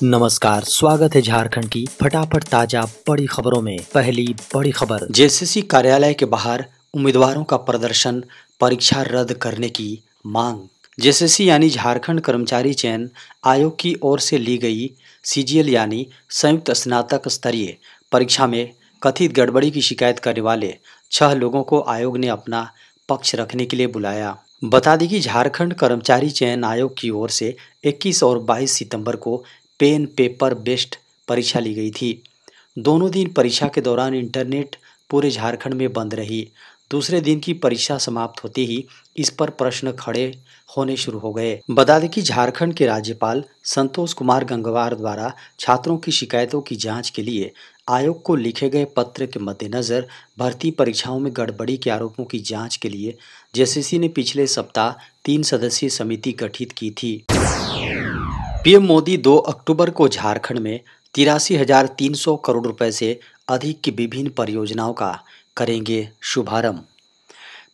नमस्कार, स्वागत है झारखंड की फटाफट ताजा बड़ी खबरों में। पहली बड़ी खबर, जेएसएससी कार्यालय के बाहर उम्मीदवारों का प्रदर्शन, परीक्षा रद्द करने की मांग। जेएसएससी यानी झारखंड कर्मचारी चयन आयोग की ओर से ली गई सीजीएल यानी संयुक्त स्नातक स्तरीय परीक्षा में कथित गड़बड़ी की शिकायत करने वाले 6 लोगों को आयोग ने अपना पक्ष रखने के लिए बुलाया। बता दें कि झारखंड कर्मचारी चयन आयोग की ओर से 21 और 22 सितंबर को पेन पेपर बेस्ड परीक्षा ली गई थी। दोनों दिन परीक्षा के दौरान इंटरनेट पूरे झारखंड में बंद रही। दूसरे दिन की परीक्षा समाप्त होते ही इस पर प्रश्न खड़े होने शुरू हो गए। बता दें कि झारखंड के राज्यपाल संतोष कुमार गंगवार द्वारा छात्रों की शिकायतों की जांच के लिए आयोग को लिखे गए पत्र के मद्देनजर भर्ती परीक्षाओं में गड़बड़ी के आरोपों की जांच के लिए जेएसएससी ने पिछले सप्ताह 3 सदस्यीय समिति गठित की थी। पीएम मोदी 2 अक्टूबर को झारखंड में 83,300 करोड़ रुपए से अधिक की विभिन्न परियोजनाओं का करेंगे शुभारंभ।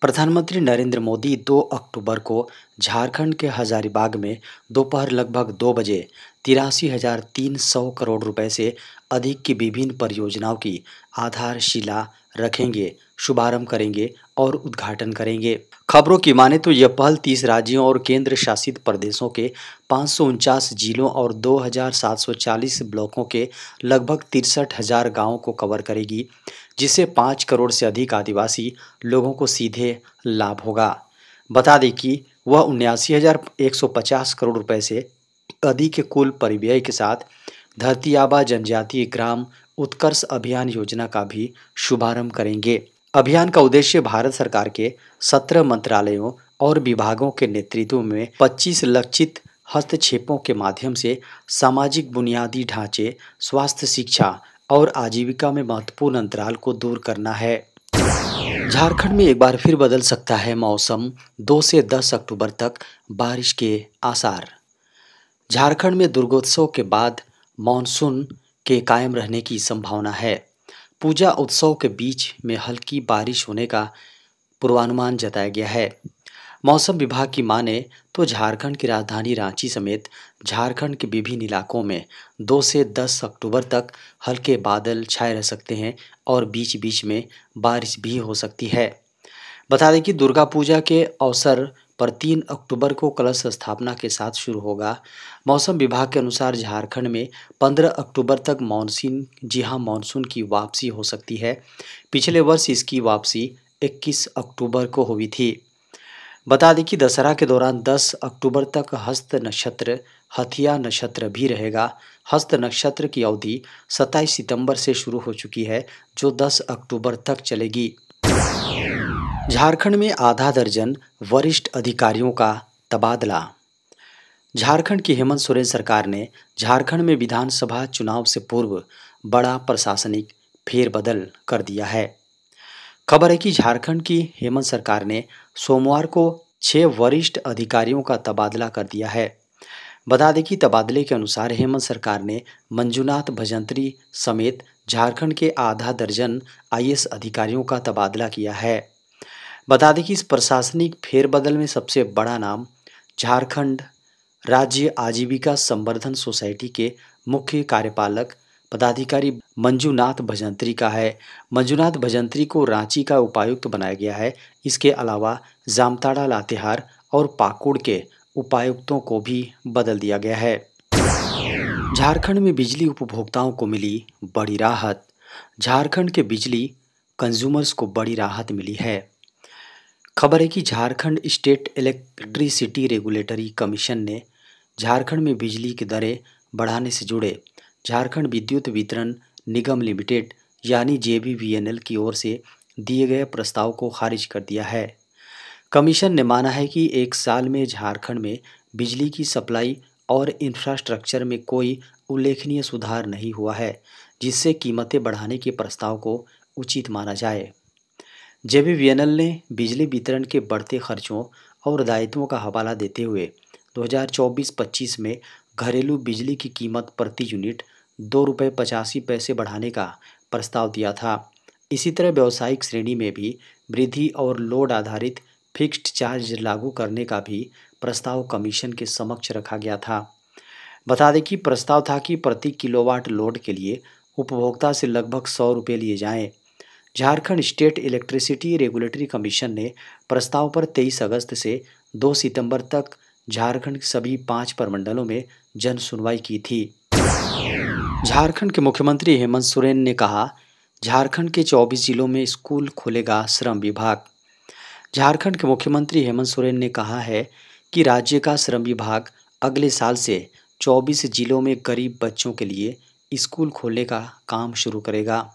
प्रधानमंत्री नरेंद्र मोदी 2 अक्टूबर को झारखंड के हजारीबाग में दोपहर लगभग 2 बजे 83,300 करोड़ रुपए से अधिक की विभिन्न परियोजनाओं की आधारशिला रखेंगे, शुभारंभ करेंगे और उद्घाटन करेंगे। खबरों की माने तो यह पहल 30 राज्यों और केंद्र शासित प्रदेशों के 549 जिलों और 2,740 ब्लॉकों के लगभग 63,000 गाँवों को कवर करेगी, जिससे 5 करोड़ से अधिक आदिवासी लोगों को सीधे लाभ होगा। बता दें कि वह 79,150 करोड़ रुपए से अधिक के कुल परिव्यय के साथ धरती आबा जनजातीय ग्राम उत्कर्ष अभियान योजना का भी शुभारंभ करेंगे। अभियान का उद्देश्य भारत सरकार के 17 मंत्रालयों और विभागों के नेतृत्व में 25 लक्षित हस्तक्षेपों के माध्यम से सामाजिक बुनियादी ढांचे, स्वास्थ्य, शिक्षा और आजीविका में महत्वपूर्ण अंतराल को दूर करना है। झारखंड में एक बार फिर बदल सकता है मौसम, 2 से 10 अक्टूबर तक बारिश के आसार। झारखंड में दुर्गोत्सव के बाद मानसून के कायम रहने की संभावना है। पूजा उत्सव के बीच में हल्की बारिश होने का पूर्वानुमान जताया गया है। मौसम विभाग की माने तो झारखंड की राजधानी रांची समेत झारखंड के विभिन्न इलाकों में 2 से 10 अक्टूबर तक हल्के बादल छाए रह सकते हैं और बीच बीच में बारिश भी हो सकती है। बता दें कि दुर्गा पूजा के अवसर पर 3 अक्टूबर को कलश स्थापना के साथ शुरू होगा। मौसम विभाग के अनुसार झारखंड में 15 अक्टूबर तक मानसून की वापसी हो सकती है। पिछले वर्ष इसकी वापसी 21 अक्टूबर को हुई थी। बता दें कि दशहरा के दौरान 10 अक्टूबर तक हस्त नक्षत्र, हथिया नक्षत्र भी रहेगा। हस्त नक्षत्र की अवधि 27 सितंबर से शुरू हो चुकी है, जो 10 अक्टूबर तक चलेगी। झारखंड में आधा दर्जन वरिष्ठ अधिकारियों का तबादला। झारखंड की हेमंत सोरेन सरकार ने झारखंड में विधानसभा चुनाव से पूर्व बड़ा प्रशासनिक फेरबदल कर दिया है। खबर है कि झारखंड की हेमंत सरकार ने सोमवार को 6 वरिष्ठ अधिकारियों का तबादला कर दिया है। बता दें कि तबादले के अनुसार हेमंत सरकार ने मंजूनाथ भजंत्री समेत झारखंड के आधा दर्जन आईएएस अधिकारियों का तबादला किया है। बता दें कि इस प्रशासनिक फेरबदल में सबसे बड़ा नाम झारखंड राज्य आजीविका संवर्धन सोसाइटी के मुख्य कार्यपालक पदाधिकारी मंजूनाथ भजंत्री का है। मंजूनाथ भजंत्री को रांची का उपायुक्त बनाया गया है। इसके अलावा जामताड़ा, लातेहार और पाकुड़ के उपायुक्तों को भी बदल दिया गया है। झारखंड में बिजली उपभोक्ताओं को मिली बड़ी राहत। झारखंड के बिजली कंज्यूमर्स को बड़ी राहत मिली है। खबर है कि Jharkhand state electricity regulatory commission ने झारखंड में बिजली की दरें बढ़ाने से जुड़े झारखंड विद्युत वितरण निगम लिमिटेड यानी जेबीवीएनएल की ओर से दिए गए प्रस्ताव को खारिज कर दिया है। कमीशन ने माना है कि 1 साल में झारखंड में बिजली की सप्लाई और इंफ्रास्ट्रक्चर में कोई उल्लेखनीय सुधार नहीं हुआ है, जिससे कीमतें बढ़ाने के प्रस्ताव को उचित माना जाए। जेबीवीएनएल ने बिजली वितरण के बढ़ते खर्चों और दायित्वों का हवाला देते हुए 2024-25 में घरेलू बिजली की कीमत प्रति यूनिट 2 रुपये 85 पैसे बढ़ाने का प्रस्ताव दिया था। इसी तरह व्यावसायिक श्रेणी में भी वृद्धि और लोड आधारित फिक्स्ड चार्ज लागू करने का भी प्रस्ताव कमीशन के समक्ष रखा गया था। बता दें कि प्रस्ताव था कि प्रति किलोवाट लोड के लिए उपभोक्ता से लगभग 100 रुपये लिए जाएं। Jharkhand state electricity regulatory commission ने प्रस्ताव पर 23 अगस्त से 2 सितंबर तक झारखंड के सभी 5 प्रमंडलों में जन सुनवाई की थी। झारखंड के मुख्यमंत्री हेमंत सोरेन ने कहा, झारखंड के 24 जिलों में स्कूल खोलेगा श्रम विभाग। झारखंड के मुख्यमंत्री हेमंत सोरेन ने कहा है कि राज्य का श्रम विभाग अगले साल से 24 जिलों में गरीब बच्चों के लिए स्कूल खोलने का काम शुरू करेगा।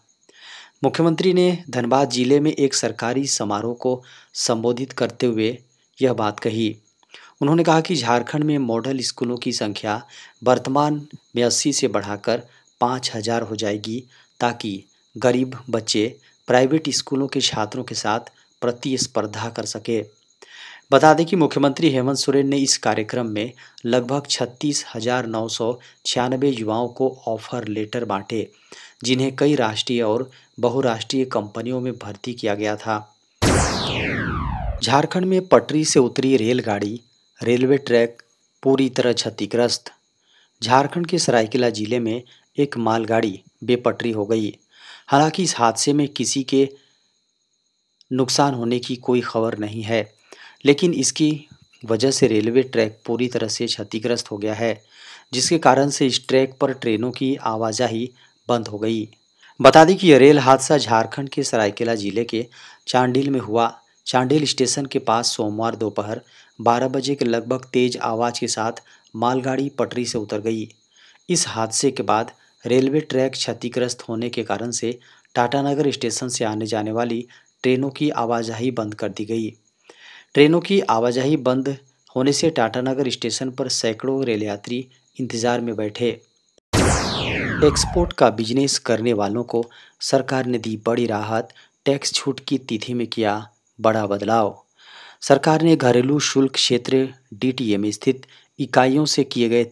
मुख्यमंत्री ने धनबाद जिले में एक सरकारी समारोह को संबोधित करते हुए यह बात कही। उन्होंने कहा कि झारखंड में मॉडल स्कूलों की संख्या वर्तमान में 80 से बढ़ाकर 5000 हो जाएगी, ताकि गरीब बच्चे प्राइवेट स्कूलों के छात्रों के साथ प्रतिस्पर्धा कर सके। बता दें कि मुख्यमंत्री हेमंत सोरेन ने इस कार्यक्रम में लगभग 36,996 युवाओं को ऑफर लेटर बांटे, जिन्हें कई राष्ट्रीय और बहुराष्ट्रीय कंपनियों में भर्ती किया गया था। झारखंड में पटरी से उतरी रेलगाड़ी, रेलवे ट्रैक पूरी तरह क्षतिग्रस्त। झारखंड के सरायकेला जिले में एक मालगाड़ी बेपटरी हो गई। हालांकि इस हादसे में किसी के नुकसान होने की कोई खबर नहीं है, लेकिन इसकी वजह से रेलवे ट्रैक पूरी तरह से क्षतिग्रस्त हो गया है, जिसके कारण से इस ट्रैक पर ट्रेनों की आवाजाही बंद हो गई। बता दें कि यह रेल हादसा झारखंड के सरायकेला जिले के चांडिल में हुआ। चांडिल स्टेशन के पास सोमवार दोपहर 12 बजे के लगभग तेज आवाज के साथ मालगाड़ी पटरी से उतर गई। इस हादसे के बाद रेलवे ट्रैक क्षतिग्रस्त होने के कारण से टाटानगर स्टेशन से आने जाने वाली ट्रेनों की आवाजाही बंद कर दी गई। ट्रेनों की आवाजाही बंद होने से टाटानगर स्टेशन पर सैकड़ों रेल यात्री इंतजार में बैठे। एक्सपोर्ट का बिजनेस करने वालों को सरकार ने दी बड़ी राहत, टैक्स छूट की तिथि में किया बड़ा बदलाव। सरकार ने घरेलू शुल्क क्षेत्र डीटीए में स्थित इकाइयों से किए गए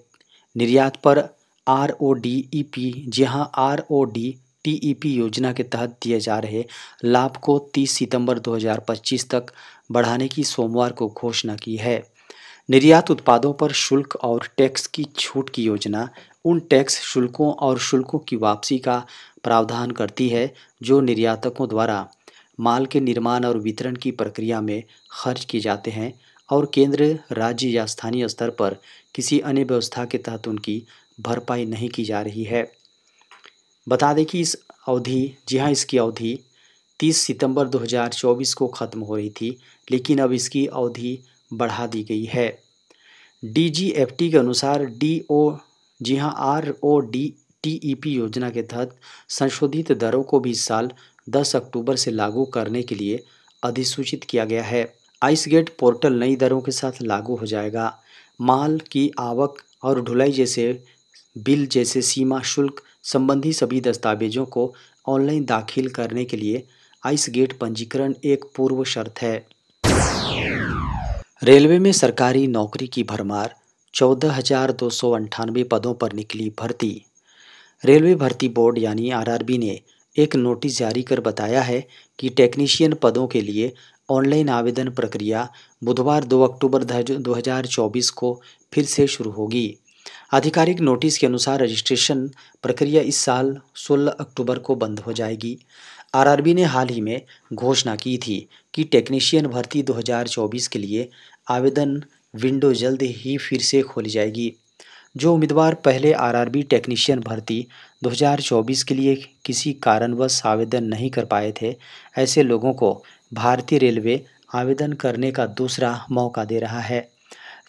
निर्यात पर आरओडीईपी, जहां आरओडीटीईपी योजना के तहत दिए जा रहे लाभ को 30 सितंबर 2025 तक बढ़ाने की सोमवार को घोषणा की है। निर्यात उत्पादों पर शुल्क और टैक्स की छूट की योजना उन टैक्स शुल्कों और शुल्कों की वापसी का प्रावधान करती है जो निर्यातकों द्वारा माल के निर्माण और वितरण की प्रक्रिया में खर्च किए जाते हैं और केंद्र, राज्य या स्थानीय स्तर पर किसी अन्य व्यवस्था के तहत उनकी भरपाई नहीं की जा रही है। बता दें कि इस अवधि इसकी अवधि 30 सितंबर 2024 को ख़त्म हो रही थी, लेकिन अब इसकी अवधि बढ़ा दी गई है। डीजीएफटी के अनुसार आरओडीटीईपी योजना के तहत संशोधित दरों को भी इस साल 10 अक्टूबर से लागू करने के लिए अधिसूचित किया गया है। आइसगेट पोर्टल नई दरों के साथ लागू हो जाएगा। माल की आवक और ढुलाई जैसे बिल जैसे सीमा शुल्क संबंधी सभी दस्तावेजों को ऑनलाइन दाखिल करने के लिए आइसगेट पंजीकरण एक पूर्व शर्त है। रेलवे में सरकारी नौकरी की भरमार, 14,298 पदों पर निकली भर्ती। रेलवे भर्ती बोर्ड यानी आरआरबी ने एक नोटिस जारी कर बताया है कि टेक्नीशियन पदों के लिए ऑनलाइन आवेदन प्रक्रिया बुधवार 2 अक्टूबर 2024 को फिर से शुरू होगी। आधिकारिक नोटिस के अनुसार रजिस्ट्रेशन प्रक्रिया इस साल 16 अक्टूबर को बंद हो जाएगी। आरआरबी ने हाल ही में घोषणा की थी कि टेक्नीशियन भर्ती 2024 के लिए आवेदन विंडो जल्द ही फिर से खोली जाएगी। जो उम्मीदवार पहले आरआरबी टेक्नीशियन भर्ती 2024 के लिए किसी कारणवश आवेदन नहीं कर पाए थे, ऐसे लोगों को भारतीय रेलवे आवेदन करने का दूसरा मौका दे रहा है।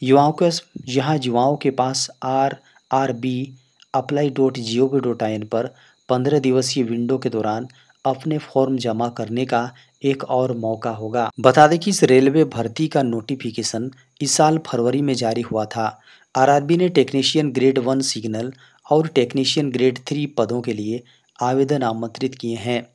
युवाओं के पास rrbapply.gov.in पर 15 दिवसीय विंडो के दौरान अपने फॉर्म जमा करने का एक और मौका होगा। बता दें कि इस रेलवे भर्ती का नोटिफिकेशन इस साल फरवरी में जारी हुआ था। आरआरबी ने टेक्नीशियन ग्रेड 1 सिग्नल और टेक्नीशियन ग्रेड 3 पदों के लिए आवेदन आमंत्रित किए हैं।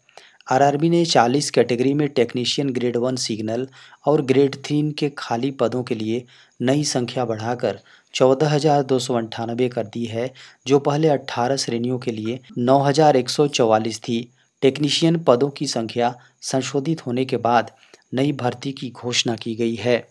आरआरबी ने 40 कैटेगरी में टेक्नीशियन ग्रेड 1 सिग्नल और ग्रेड 3 के खाली पदों के लिए नई संख्या बढ़ाकर 14,298 कर दी है, जो पहले 18 श्रेणियों के लिए 9,144 थी। टेक्नीशियन पदों की संख्या संशोधित होने के बाद नई भर्ती की घोषणा की गई है।